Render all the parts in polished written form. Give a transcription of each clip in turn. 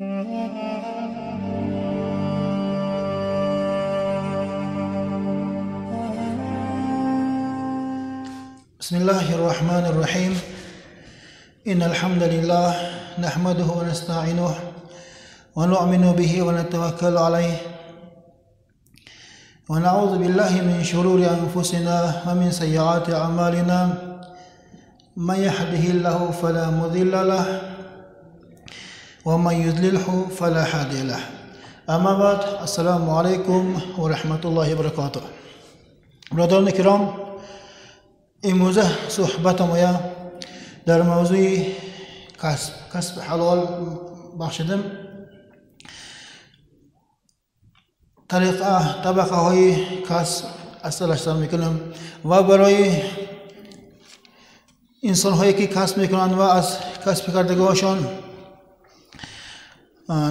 بسم الله الرحمن الرحيم إن الحمد لله نحمده ونستعينه ونؤمن به ونتوكل عليه ونعوذ بالله من شرور أنفسنا ومن سيئات أعمالنا من يهده الله فلا مضل له ومن يضلله فلا هادي له أما بعد السلام عليكم ورحمة الله وبركاته برادران کرام امروز صحبت ما در موضوع کسب حلال بخشیدم طبقه های کسب اصلاش میکنم و برای انسان هایی که کسب میکنند و از کسب کردگاهشان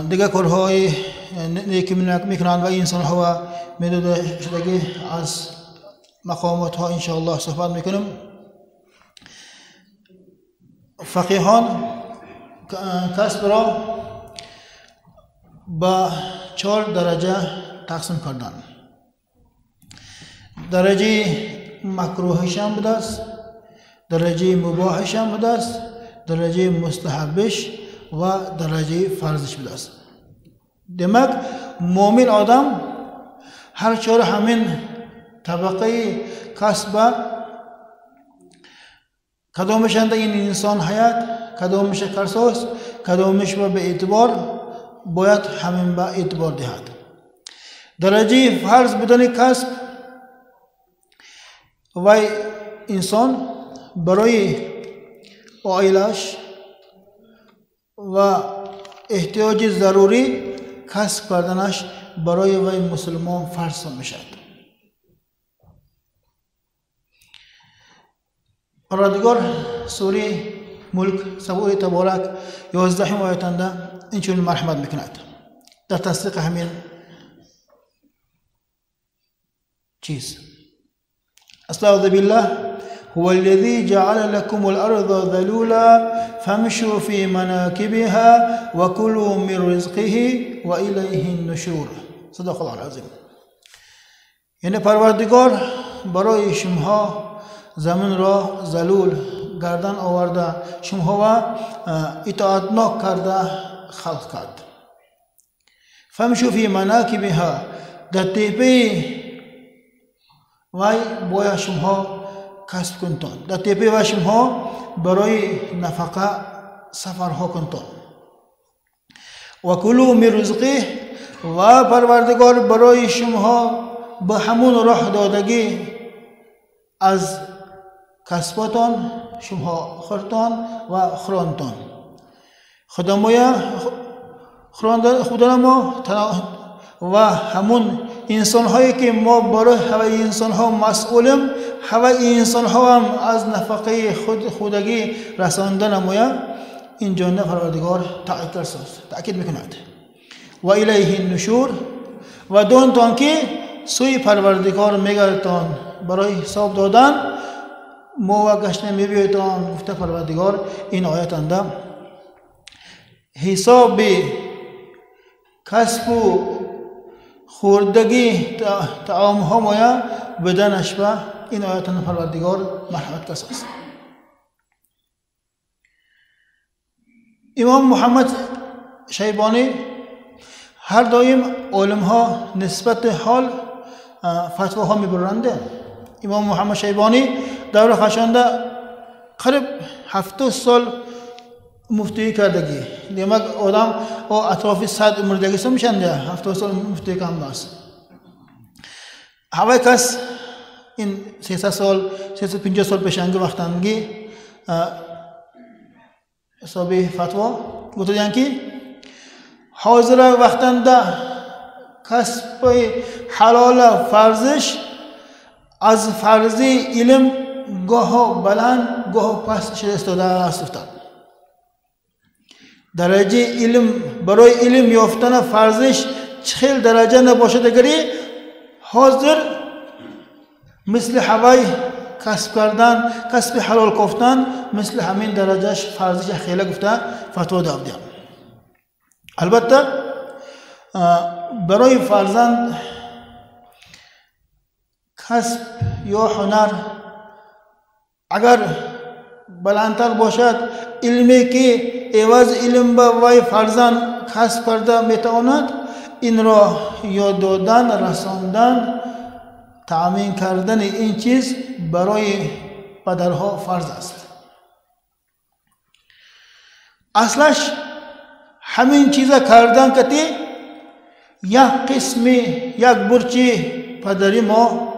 دیگر کارهای نیکی میکنند و انسان ها میدوده شدگی از مقامات ها انشاءالله صحبت میکنم. فقیهان کسب را با 4 درجه تقسیم کردند. درجه مکروهش هم بوده است، درجه مباحش هم بوده است، درجه مستحبش و درجه فرضش بوده است. demak mo'min odam har 4 همین طبقه کسب کدامش اند این انسان حیات، کدامش کرسوس، کدامش به اعتبار باید همین به اعتبار دهد. درجه فرض بودن کسب و انسان برای عائلش و احتیاج ضروری کسب کردنش برای وی مسلمان فرض میشد. پروردگار سوره ملک سوره تبارک 11 آیتنده اینچون مرحمت میکند در تصدیق همین چیز. استعوذ بالله هو الذي جعل لكم الارض ذلولا فامشوا في مناكبها وكلوا من رزقه واليه النشور. صدق الله العظیم. یعنی پروردگار برای شما زمین را ذلول گردن آورده، شما و اطاعتناک کرده خلق کرد. فامشوا فی مناکبها، در تپه وی باید شما کسب کنتان، در تپه و شما برای نفقه سفرها کنتان. و کلوا من رزقه، و پروردگار برای شما به همون راه دادگی از کسبتان شما خوردان و خواندان. خدا ما و همون انسان هایی که ما برای همه انسان ها مسئولیم، همه انسان ها هم از نفقه خودگی رساندن ما این جانب پروردگار تأکید میکند. و الیه النشور، و دانتان که سوی پروردگار میگردتان برای حساب دادن ما گشت میبیایتان. گفته پروردگار این آیت انده حساب کسب و خوردگی طعام ها مایا بدنش به این آیت انده پروردگار مرحمت کس است. امام محمد شیبانی هر دایم علم ها نسبت حال فتوا ها میبرنده. امام محمد شیبانی دور خشانده قریب 70 سال مفتی کردگی. دیمک آدم او اطراف 100 مردگی سو میشنده 70 سال مفتی کام داشت. همه کس این 300 سال 350 سال پیشنگ وقتانگی حسابی فتوا گفته دیدن که حاضر وقتانده کسب حلال فرضش از فرضی علم گاه بلند گاه پست شده استاده است. درجه علم برای علم یافتن فرضش 40 درجه نباشد گری حاضر مثل هوای کسب کردن کسب حلال کفتن مثل همین درجهش فرضش خیلی گفته فتوا دادم. البته برای فرزند کسب یا هنر اگر بلندتر باشد، علمی که عوض علم به وی فرزند کسب کرده میتواند، این را یاد دادن، رساندن، تأمین کردن این چیز برای پدرها فرض است. اصلش همین چیزا کردن که یک قسمی، یک برچی پدری ما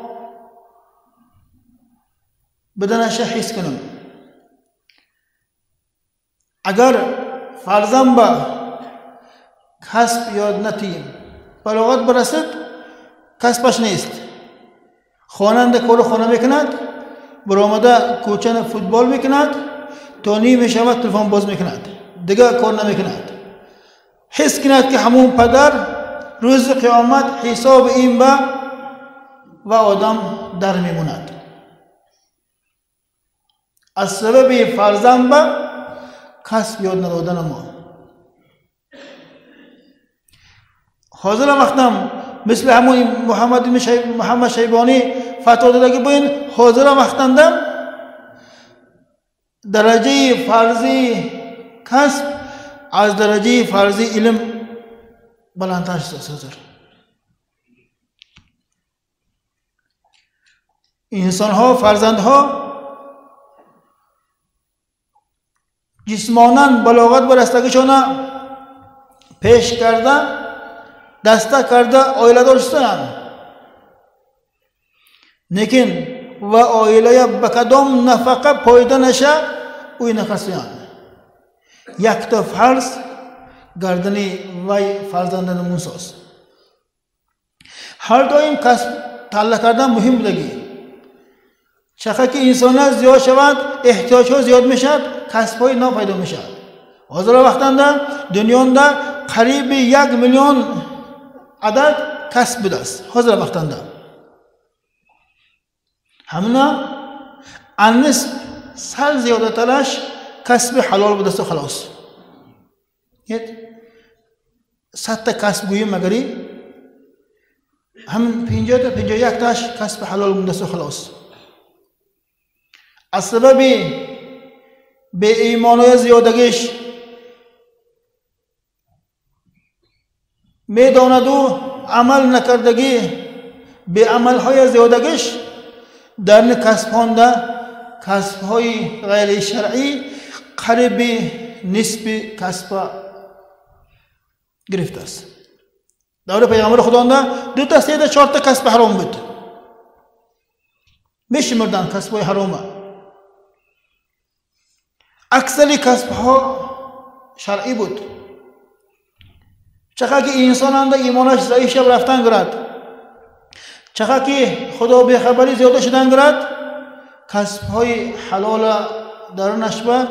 بدنش حس کنیم. اگر فرزند با کسب یاد نتیم، بلاغت برسد، کسبش نیست. خواننده کار خانه میکند، برآمده کوچن فوتبال میکند، تا نیم شب تلفن باز میکند، دیگه کار نمیکند. حس کند که همون پدر روز قیامت حساب این با و آدم در میموند. از سبب فرزند با کسب یاد ندادن ما. حاضر وقتم مثل همون محمد شیبانی فتوا داده که ببین حاضر وقتندم درجه فرضی کسب از درجه فرضی علم بلندتر است. انسان ها، فرزند ها جسماناً بلاغت برستگیشان پیش کرده، دسته کرده، آیله داشتن، لیکن و آیله به کدام نفقه پایده نشه اوی نکسیان. یک تا فرض گردنی وی فرزند نمونساز. هر دایم کسب تعلق کردن مهم بودگی. چقدر که انسان زیاد شود، احتیاج ها زیاد میشد، کسب های نو پیدا میشد. حاضر وقتنده دنیا قریب 1 میلیون عدد کسب بوده است. حاضر وقتنده همونا النصف سال زیاده ترش کسب حلال بوده است و خلاص. 100 تا کسب گویی مگری هم 50 تا 51 تاش کسب حلال بوده است و خلاص. از سبب به ایمانای زیادگیش میداند و عمل نکردگی به عملهای زیادگیش در کسبهای غیر شرعی قریب نسب کسب گرفته است. دور پیغمبر خداوند 2 تا 3 تا 4 تا کسب حرام بود. میشمردن کسبهای حرامه. اکثر کسبها شرعی بود. چقدر که انسان ایمانش ضعیف شب رفتن گرد، چقدر که خدا به خبری زیاده شدن گرد، کسبهای حلال درونش با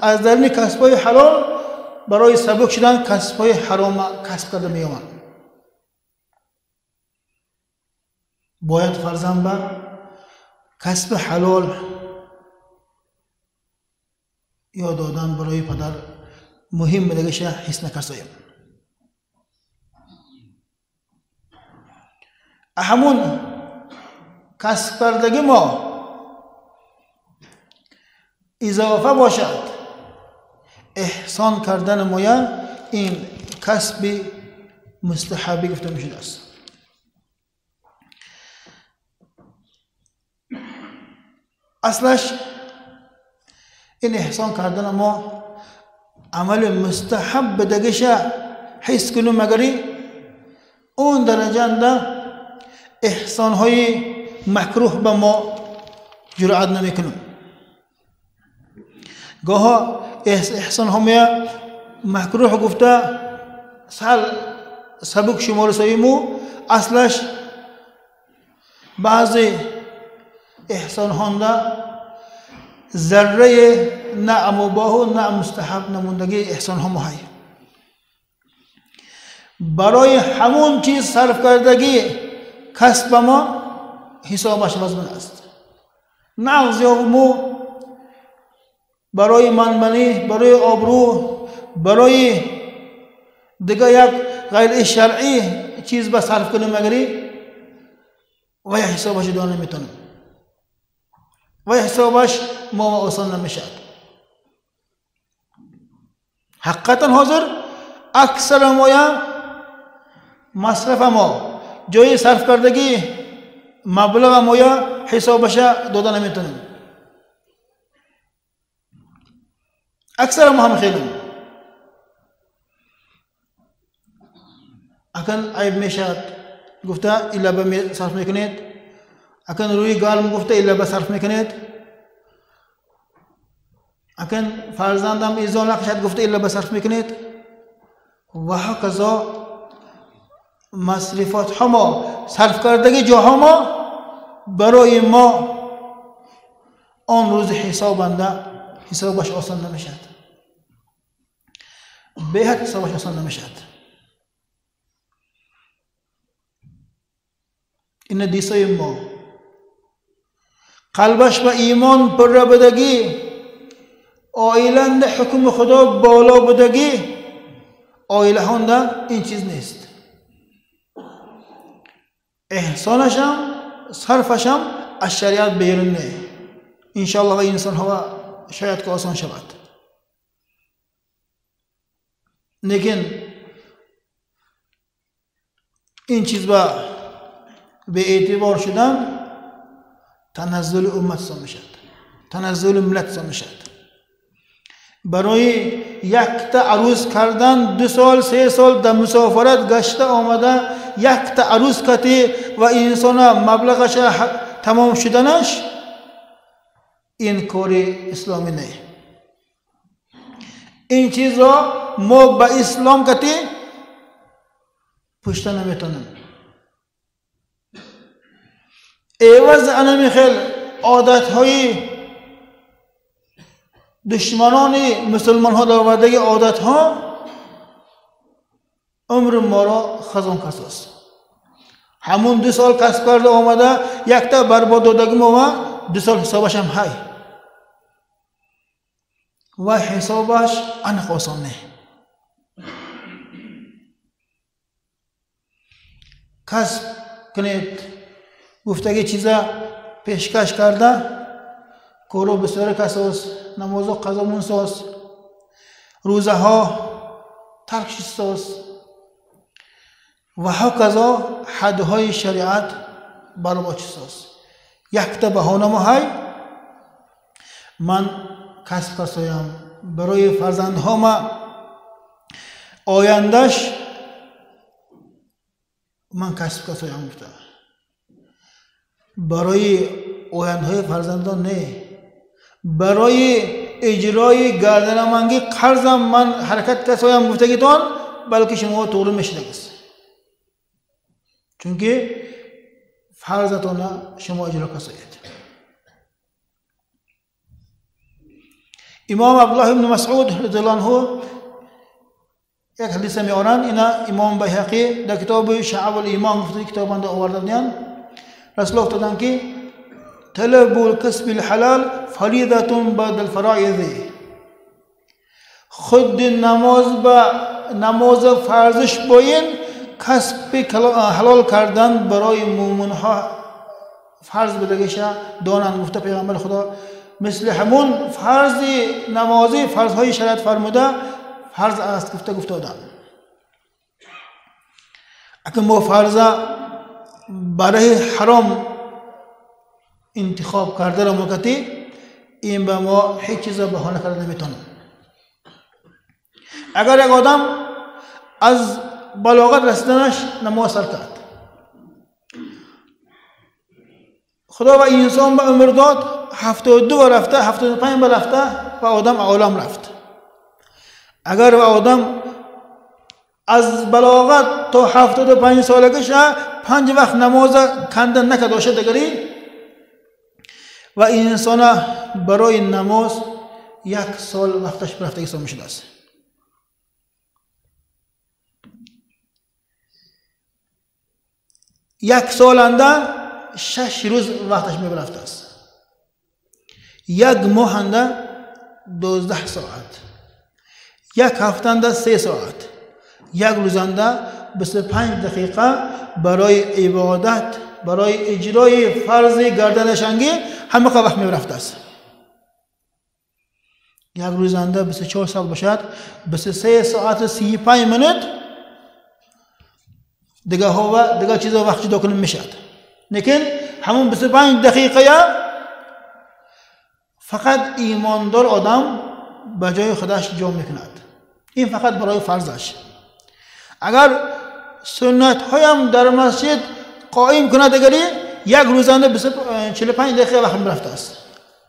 از درون کسبهای حلال برای سبک شدن کسبهای حرام کسب کرده میآمد. باید فرزند با کسب حلال یاد دادن برای پدر مهم بدگیش حس نکرسایم. همون کسب کردگی ما اضافه باشد احسان کردن مایا، این کسب مستحبی گفته میشده است. اصلش این احسان کردن ما عمل مستحب بدگیش حس کنیم، مگری اون درجه انده احسان های مکروه به ما جرأت نمی کنیم. گاه احسان های مکروه گفته سبک شمار سایمو، اصلش بعضی احسان هانده ذره نه مباح و نه مستحب نموندگی احسان ها مهی. برای همون چیز صرف کردگی کسب ما حسابش وزن است. نغز یا مو برای منمنی، برای آبرو، برای دیگه یک غیر شرعی چیز به صرف کنیم مگری و یا حسابش دانه میتونم و یا حسابش ما آسان نمیشد. حقیقتا حاضر اکثر ما مصرف ما جای صرف کردگی مبلغ ما حسابش داده نمیتونیم. اکثر ما هم خیلیم اکن عیب میشد گفته ایلا به صرف میکنید، اکن روی گالم گفته ایلا به صرف میکنید، اکن فرزندم ایزان نقشد گفته ایلا به صرف میکنید و هکذا مصرفات ها صرف کردگی جاها ما برای ما آن روز حسابش آسان نمیشد، به حد حسابش آسان نمیشد. این دیسای ما قلبش به ایمان پر بدگی، آیلند حکم خدا بالا بدگی، آیله هنده این چیز نیست. احسانشم صرفشم از شریعت بیرون نه. انشاءالله و انسان ها شاید که آسان شود، لیکن این چیز به اعتبار شدن تنزل امت سا میشد، تنزل ملت سا میشد. برای یک تا عروس کردن 2 سال 3 سال در مسافرت گشته آمده یک تا عروس کتی و انسان مبلغش تمام شدنش این کار اسلامی نه. این چیز را ما به اسلام کتی پشت نمیتونیم. عوض انمی خیل عادت های دشمنان مسلمان ها داوردگی عادت ها عمر ما را خزان کساست. همون 2 سال کسب کرده آمده یک تا برباد دادگی ما 2 سال حسابش هم های و حسابش انق آسان نه. کسب کنید گفتگی چیزا پیشکش کرده کورو بسیار کساس، نماز و قضا منساس، روزه ها ترکش ساس و هکذا حدهای شریعت براباچ ساس. یک تا بهانه ما های من کسب کسایم برای فرزندها ما آیندهش من کسب کسایم گفته برای آیندهای فرزندان نه، برای اجرای گردنمندی قرضم من حرکت کسایم گفتگیتان بلکه شما طور میشدگست چونکه فرضتان شما اجرا کسایید. امام عبدالله بن مسعود رضی الله عنه یک حدیث میارن، اینا امام بیهقی در کتاب شعب الایمان گفته کتابنده آورده بودن. رسول الله افتادن که طلب الکسب الحلال فریضه بعد الفرائض، خود نماز فرضش باین کسب حلال کردن برای مومن ها فرض بدگیشه دانن. گفته پیغمبر خدا مثل همون فرض نمازی فرضهای شریعت فرموده فرض است گفته آدم. اگر ما فرض برای حرام انتخاب کرده را مکتی این به ما هیچ چیز بهانه کرده نمیتونه. اگر یک آدم از بلاغت رسیدنش نماز سر کرد، خدا و انسان به عمر داد 72 رفته 75 رفته و آدم عالم رفت. اگر آدم از بلاغت تا 75 سالگیش 5 وقت نماز کندن نکرده باشه دگری و انسان برای نماز 1 سال وقتش برفته حساب میشده است. یک سال انده 6 روز وقتش میبرفته است. 1 ماه انده 12 ساعت، 1 هفته انده 3 ساعت، یک روزانده 25 دقیقه برای عبادت، برای اجرای فرض گردنشانگی همه وقت می‌رفته است. یک روزانده 24 ساعت باشد، 23 ساعت و 35 منت دیگه چیزا وقت جدا کنیم میشد. لیکن همون 25 دقیقه فقط ایماندار آدم به جای خودش جا میکند. این فقط برای فرضش. اگر سنت هایم در مسجد قائم کند دیگری یک روزانه 45 دقیقه وقت میرفته است.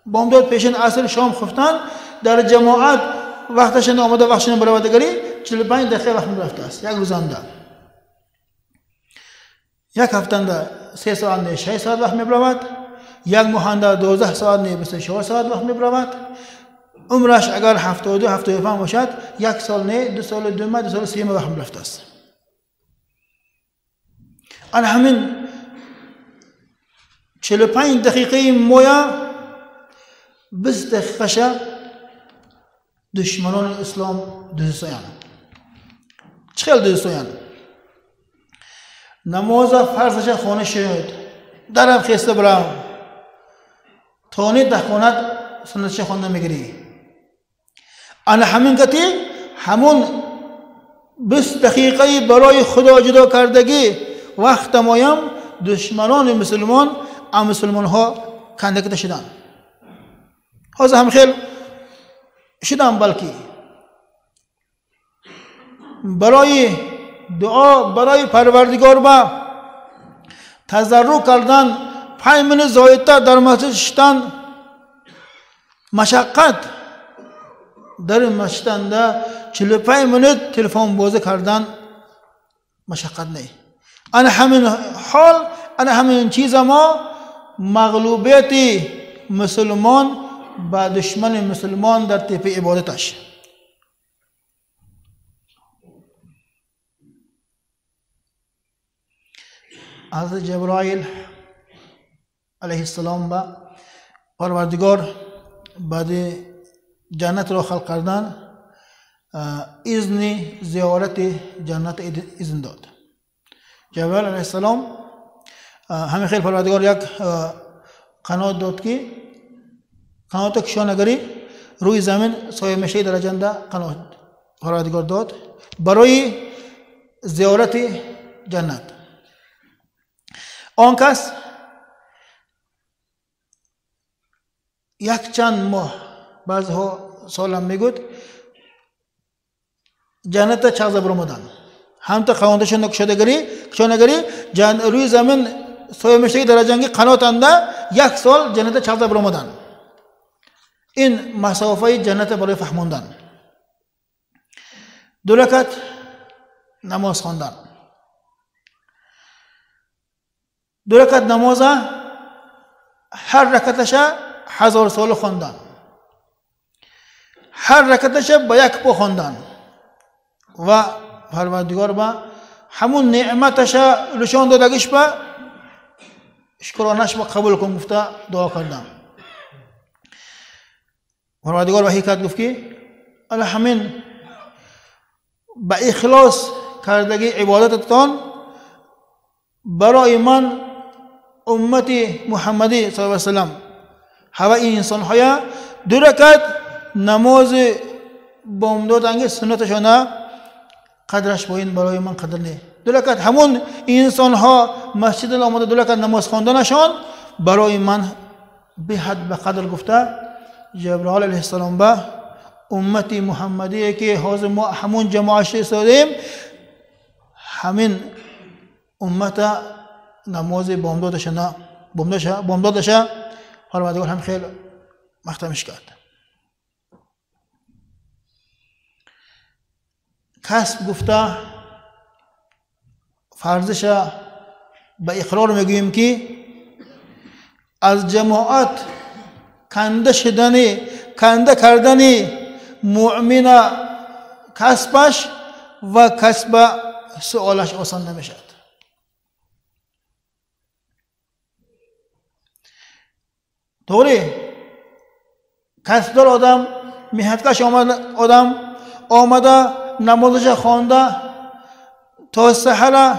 بامداد پیشین عصر شام خفتن در جماعت وقتشان آمده وقتشان برای دیگری 45 دقیقه وقت میرفته است. یک روزانه. یک هفته 3 ساعت نه 6 ساعت وقت میبرود، یک ماهنده 12 ساعت نه 24 ساعت وقت میبرود. عمرش اگر 72 75 باشد، یک سال نه 2 سال 2 سال 3 وقت میرفته است. آن همین 45 دقیقه مویا 20 دقیقه دشمنان اسلام دوستایان. چخیل دوستایان؟ نماز فرضش خانه شد، درم خسته برام تانی دخانت سنتش خانه میگیری. آن همین کتی همون 20 دقیقه برای خدا جدا کردگی وقت مایم دشمنان مسلمان ها کندکته شدن. حاضر هم خیل شدن، بلکی برای دعا برای پروردگار با تضرع کردن 5 منت زایدتر در مسجد شدن مشقت در مسجد 45 منت تلفن بازی کردن مشقت نه. آن همین حال، آن همین چیز ما مغلوبیت مسلمان با دشمن مسلمان در طیف عبادتش. حضرت جبرائیل علیه السلام با پروردگار بعد جنت را خلق کردن اذن زیارت جنت اذن داد. جبرائیل علیه السلام همین خیلی پروردگار یک قنات داد که قنات کشانگری روی زمین سایه میشه در جنده قنات پروردگار داد برای زیارت جنت. آن کس یک چند ماه بعضها سالم میگود جنت چغزه برمودن هم تا خواندش نکشدگری روی زمین سایه میشه در جنگی قنات انده 1 سال جنت چغزه برمودن. این مسافه جنت برای فهموندن. 2 رکعت نماز خواندن. 2 رکعت نماز هر رکعتش 1000 سال خواندن. هر رکعتش با 1 پا خواندن و پروردگار با همون نعمتش نشان دادگیش با شکرانش با قبول کن گفته دعا کردن. پروردگار وحی کرد گفت که همین با اخلاص کردگی عبادتتان برای من امت محمدی صلی الله علیه و سلم همه این انسان های 2 رکعت نماز بامداد انگه سنتشانه قدرش با این برای من قدر نه. 2 رکعت همون انسان ها مسجد آمده 2 رکعت نماز خواندنشان برای من به حد به قدر گفته. جبرائیل علیه السلام با امت محمدی که حاضر ما همون جماعت استادیم همین امت نماز بامدادش پروردگار هم خیلی مختمش کرد. کسب گفته فرضش به اقرار میگوییم که از جماعت کنده کردن مؤمن کسبش و کسب سوالش آسان نمیشد. طوری کسبدار آدم مهنتکش آدم آمده نمازش خوانده تا سحر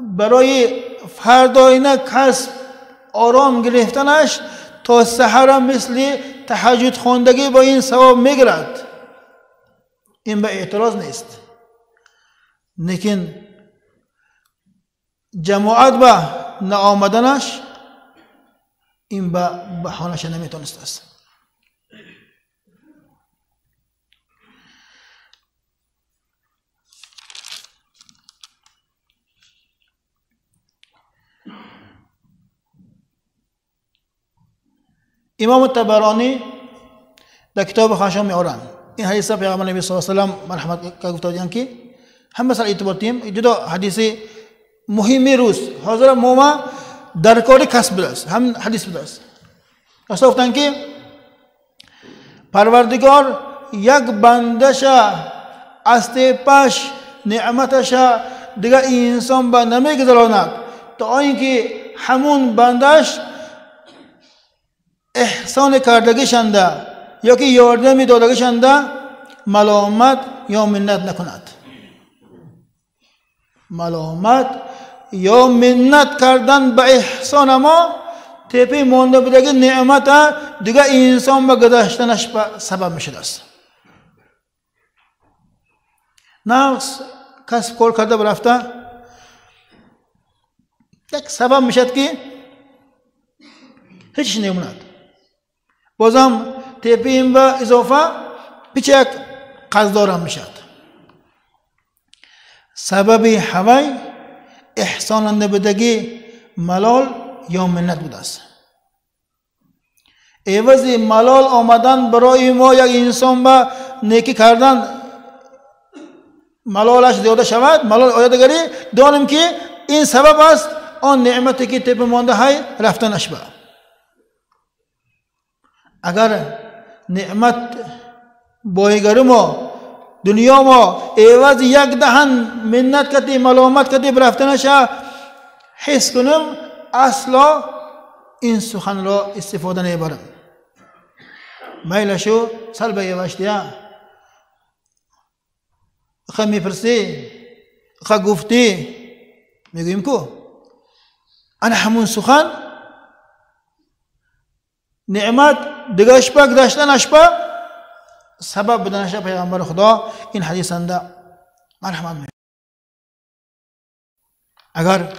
برای فرداینه کسب آرام گرفتنش تا سحر مثل تهجد خواندگی با این ثواب میگیرد. این به اعتراض نیست، لیکن جماعت به نآمدنش این به بهانه‌اش نمیتونست است. امام طبرانی در کتاب خاشم میارن این حدیث پیامبر نبی صلی الله علیه و آله مرحمت کا گفته بودند که هم مثلا اعتبار دیم جدا حدیث مهمی روز حاضر موما در کار کسب است، هم حدیث بود است. اصلا گفتند که پروردگار یک بندش از پاش نعمتش دیگر انسان به نمیگذراند تا اینکه همون بندش احسان کردگیشنده یا که یاردمی دادگیشنده ملامت یا منت نکند. ملامت یا منت کردن به احسان ما تپی مانده بودگی نعمت دیگه انسان به گذشتنش سبب میشد است. نقص کسب کار کرده برفته یک سبب میشد که هیچ نموند. بازم تپیم و اضافه پیچک قصدارم میشد. سبب هوای احسان نبودگی ملال یا منت بود است. عوض ملال آمدن برای ما یک انسان با نیکی کردن ملالش زیاده شود، ملال آید گری دانیم که این سبب است آن نعمتی که تپ مانده های رفتنش با. اگر نعمت بایگری ما دنیا ما عوض یک دهن منت کتی ملامت کتی برفتنش حس کنم اصلا این سخن را استفاده نمیبرم. میلشو سلب یوشتیا خواهی میپرسی خواهی گفتی میگویم کو انا همون سخن نعمت دیگه اشپا گذشتن اشپا سبب بدنش پیغمبر خدا این حدیث انده مرحمت می. اگر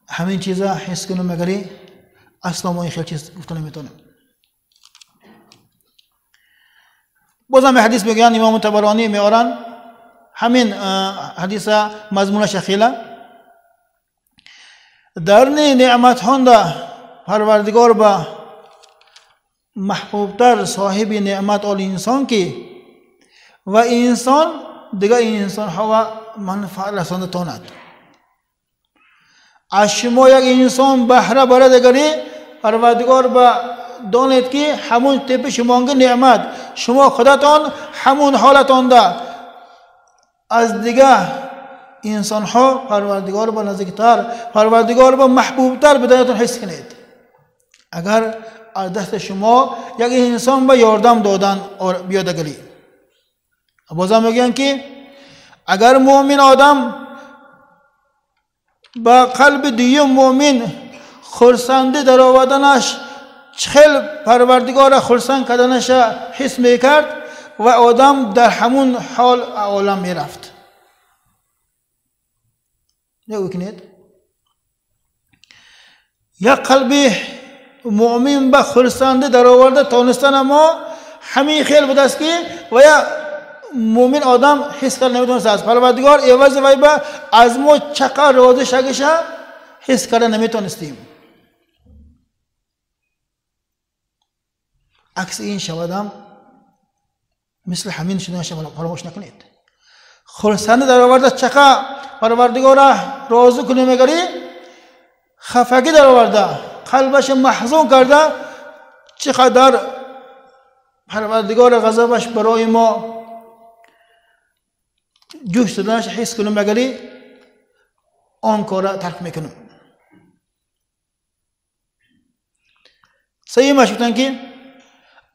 همین چیزا حس کنم مگری اصلا ما این خیلی چیز گفتن نمیتونم. بازم حدیث بگیان امام طبرانی میارن همین حدیث مضمونش خیلی در نعمت هنده پروردگار با محبوبتر صاحب نعمت آل انسان که و انسان دیگه انسان ها منفعت رسانده تاند. از شما یک انسان بهره بره دیگری پروردگار با دانید که همون طب شمانگه نعمت شما خودتان همون حالتان ده از دیگه انسان ها پروردگار با نزدیکتر پروردگار با محبوبتر بدایتان حس کنید. اگر از دست شما یک انسان به یاردم دادن بیادگری بازم میگن که اگر مؤمن آدم با قلب دیو مؤمن خرسندی در آوردنش چخل پروردگار خرسند کردنش حس میکرد و آدم در همون حال عالم میرفت. نگو کنید یک قلب مؤمن با خرسنده در آورده تانستن ما همین خیل بود است که و یا مؤمن آدم حس کرد نمیتونست از پروردگار عوض وی با از ما چقدر راضی شگش حس کرده نمیتونستیم. عکس این شودم مثل همین شدنش فراموش نکنید. خرسنده در آورده چقدر پروردگار راضی کنه میگری خفگی در آورده قلبش محزون کرده چقدر پروردگار غضبش برای ما جوش دادنش حس کنیم مگری آن کار ترک میکنیم. صحیح مشکلن که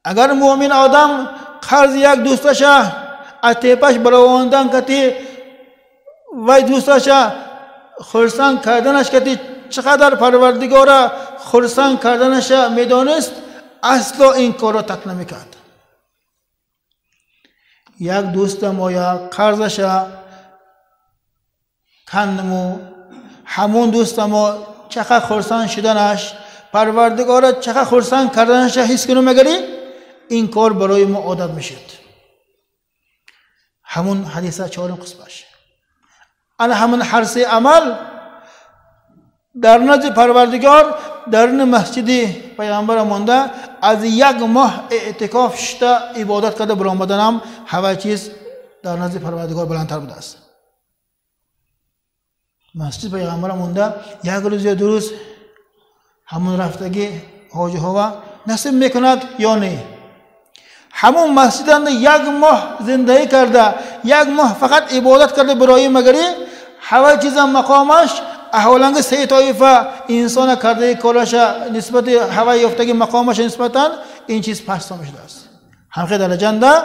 اگر مؤمن آدم قرض یک دوستش اتیپش براواندن کتی و دوستاش خرسان کردنش که چقدر پروردگار خرسان کردنش میدانست، اصلا این کار را تک نمیکرد. یک دوست ما یا قرضش کندمو، همون دوست ما چقدر خرسان شدنش، پروردگار چقدر خرسان کردنش حس کنم مگری این کار برای ما عادت میشد. همون حدیثه چهارم قسمش انا همون حرس عمل در نزد پروردگار در مسجد پیامبر مانده، از یک ماه اعتکاف شده عبادت کرده برآمدنم همه چیز در نزد پروردگار بلندتر بوده است. مسجد پیامبر مانده یک روز یا دو روز همون رفتگی حاجی ها نصیب میکند یا نه. همون مسجد اند یک ماه زندگی کرده، یک ماه فقط عبادت کرده برای مگری همه چیز مقامش احوالنگ سه طایفه انسان کرده کارش نسبت هوا یافتگی مقامش نسبتا این چیز پست میشده است. همخه در جنده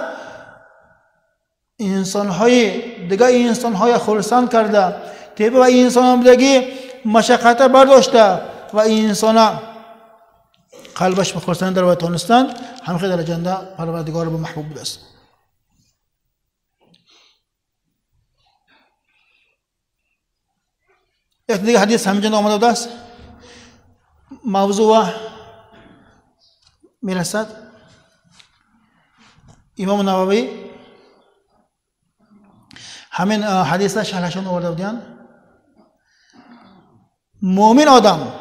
انسان های دیگه انسان های خرسان کرده طیب و انسان هم دیگه مشقت برداشته و انسان قلبش بخرسان در و تانستن، همخه در جنده پروردگار به محبوب بوده است. یک دیگه حدیث همینجا آمده بوده است، موضوع میرسد. امام نووی همین حدیث شرحشون آورده بودن. مومن آدم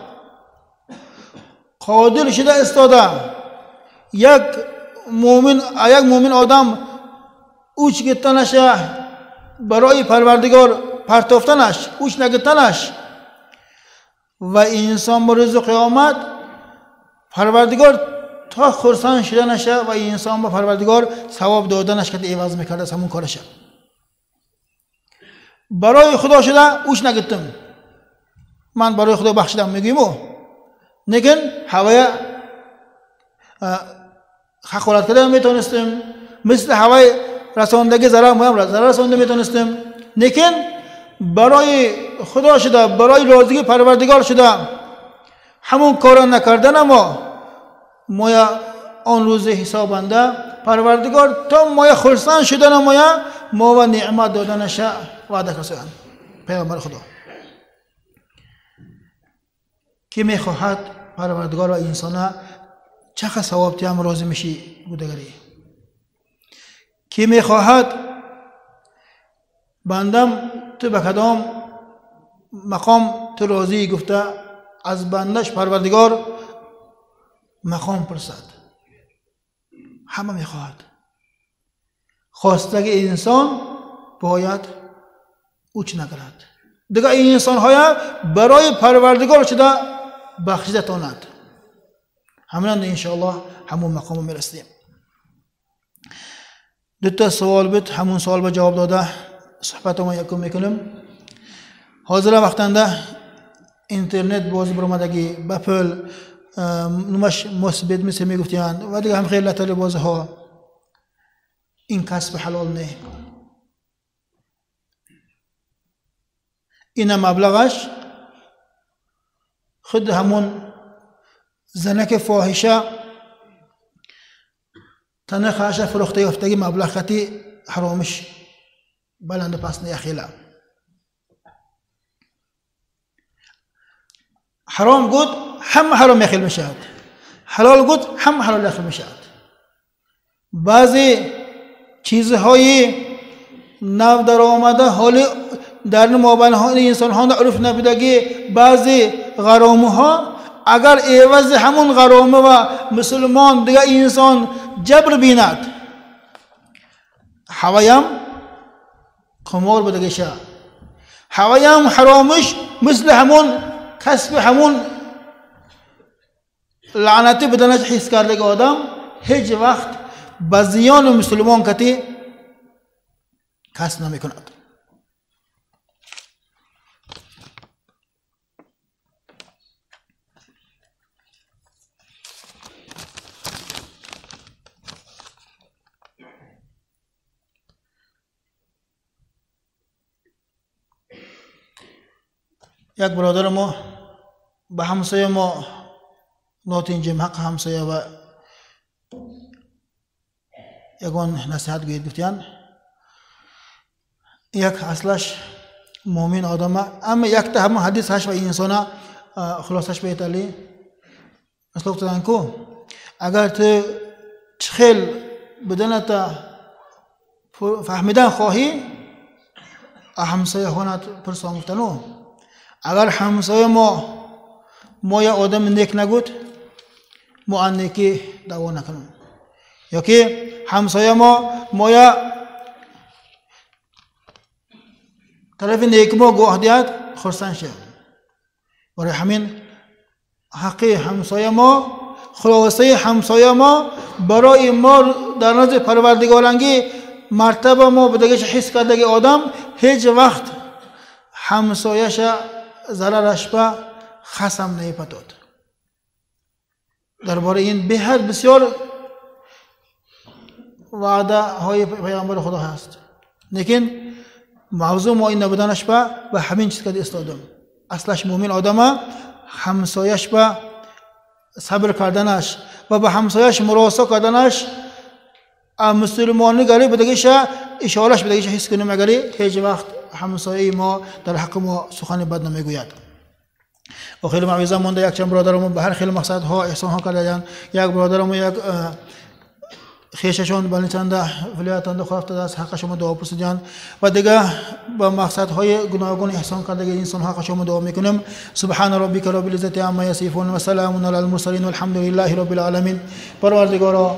قادر شده استاده یک مومن آدم اوچ گتنش برای پروردگار پرتافتنش، اوچ نگتنش و انسان به روز قیامت پروردگار تا خرسان شدنش و انسان به پروردگار ثواب دادنش که عوض میکرده همون کارشه. برای خدا شده اوچ نگتم، من برای خدا بخشیدم میگیم لیکن هوای خقالت کردن میتونستم، مثل هوای رساندگی ضرر رسانده میتونستم، لیکن برای خدا شده، برای رازی پروردگار شده همون کارا نکردن ما آن روز حسابنده پروردگار تا ما خرسان شدن ما و نعمت دادنش وعده کردن. پیامبر خدا که میخواهد پروردگار و انسان چقدر ثواب هم راضی میشی بودگری، که میخواهد بندم تو به کدام مقام تو راضی گفته از بندش پروردگار مقام پرسد. همه میخواهد، خواستگی انسان باید اوچ نگرد. دیگه این انسان های برای پروردگار شده بخشیده تاند. همین انشاءالله همون مقام میرسیم. دو تا سوال بود، همون سوال به جواب داده صحبت ما یکم میکنم. حاضر وقتنده اینترنت باز برامدگی بپل نمش مثبت مثل میگفتیان و دیگه هم خیلی لطل بازه ها این کسب حلال نه. این مبلغش خود همون زنک فاحشه تنه خواهش فروخته یافتگی مبلغ خطی حرامش بلند پس نیخیله. حرام گود هم حرام یخیل میشد، حلال گود هم حلال یخیل میشد. بعضی چیزهای نو در آمده حالی در مابین انسان ها عرف نبودگی بعضی غرامه ها اگر عوض همون غرامه و مسلمان دیگه انسان جبر بیند هوایم قمار بدگیشه، هوایم حرامش مثل همون کسب همون لعنتی بدنش حس کرده آدم هیچ وقت به زیان مسلمان کتی کس نمی کند. یک برادر ما به همسایه ما ناتینجیم حق همسایه و یگان نصیحت گوید گفتیان یک اصلش مؤمن آدمه اما یک تا همه حدیث هش و انسان خلاصش بیتالی مثل گفتن کو اگر تو چخیل بدن تا فهمیدن خواهی همسایه خونت پرسان گفتنو اگر همسایه ما یا آدم نیک نگود ما آن نیکی دعوا نکنیم یا که همسایه ما یا طرف نیک ما گواه دیاد خرسان شه برای همین حقی همسایه ما خلاصه همسایه ما برای ما در نزد پروردگارانگی مرتبه ما بدگیش حس کردگی آدم هیچ وقت همسایش ضررش به خصم نیپتاد درباره این بهد بسیار وعده های پیامبر خدا هست لیکن موضوع ما این نبودنش به همین چیز که استادم اصلش مؤمن آدم همسایش به صبر کردنش و به همسایش مراسا کردنش مسلمانی گری بدگیش اشارش بدگیش حس کنیم اگری هیچ وقت همسایه ما در حق ما سخن بد نمیگوید و خیلی معویزه مونده یک چند برادرمون به هر خیلی مقصد ها احسان ها کردن یک برادرمون یک خیششون بلنچنده ولیاتنده خواهد است حق شما دعا پرسیدن و دیگه با مقصد های گوناگون احسان کرده انسان حق شما دعا میکنم سبحان ربک رب العزت عما یصفون و سلام علی المرسلین والحمد لله رب العالمین پروردگارا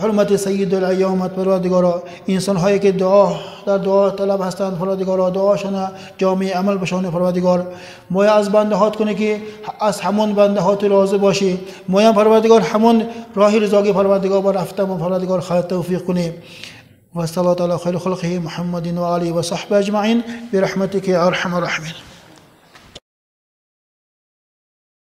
حرمت سید الایامت پروردگارا انسان هایی که در دعا طلب هستند پروردگارا دعاشون جامع عمل بشونه پروردگار مویا از بنده هات کنه که از همون بنده هات راضی باشی مویا پروردگار همون راه رضاگی پروردگار با رفتم پروردگار خیر توفیق کنه و صلوات علی خیر خلقه محمد و آله و صحبه اجمعین برحمتک یا ارحم الراحمین